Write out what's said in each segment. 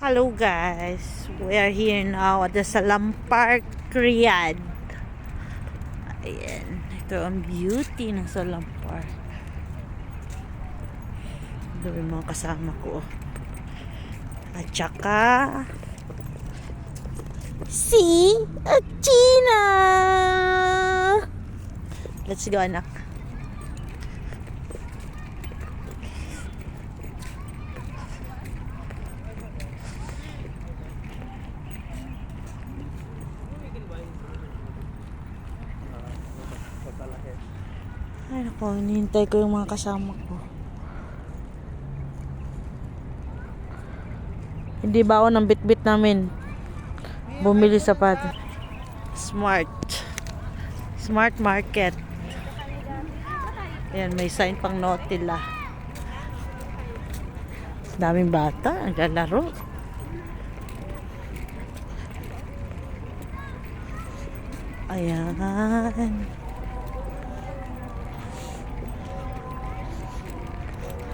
Hello guys, we are here now at the Salam Park, Riyadh. Ayan, ito ang beauty ng Salam Park. Ito yung mga kasama ko. At saka si China. Let's go anak. Ay naku, hinihintay ko yung mga kasama ko. Hindi ba ako ng bit-bit namin bumili sapatos? Smart Market. Ayan, may sign pang Notila. Daming bata naglalaro. Ayan.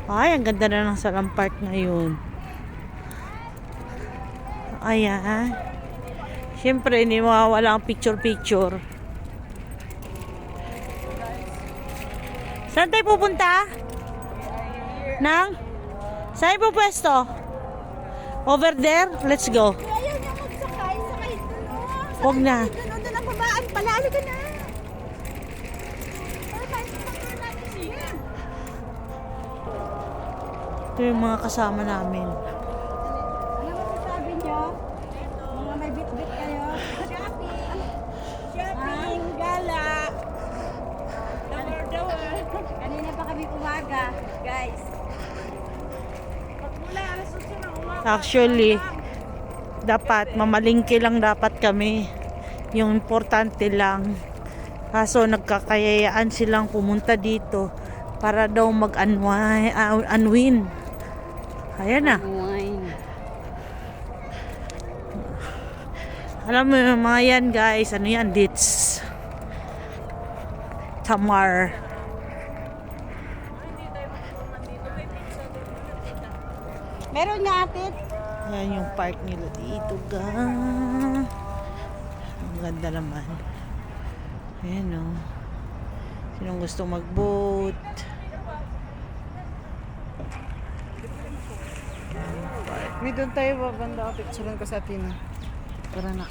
Ay, ang ganda na ng Salam Park ngayon. Ayan. Siyempre, hindi mawawala ang picture-picture. Saan tayo pupunta? Saan po pwesto? Over there? Let's go. Ayaw niya magsakay. Sakay doon. Huwag na. Doon ang babaan pala. Alika na. Para tayo sa natin siya. Ito yung mga kasama namin. Ano masasabi niyo? Mga may bit-bit kayo. Shopping. Shopping. Gala. Dawar. Kanina pa kami umaga, guys. Pagmula, alas 8 na umaga. Actually, dapat mamalingki lang dapat kami. Yung importante lang. Kaso nagkakayayaan silang pumunta dito para daw mag-unwind. Ayan na. Alam mo yung mga yan guys, ano yan? Dates. Tamar. Meron niya atin? Ayan yung park nila dito ga. Ang ganda naman. Ayan o. Sinong gusto mag-boat? May doon tayo babanda. Picturean ko sa atin. Tara na.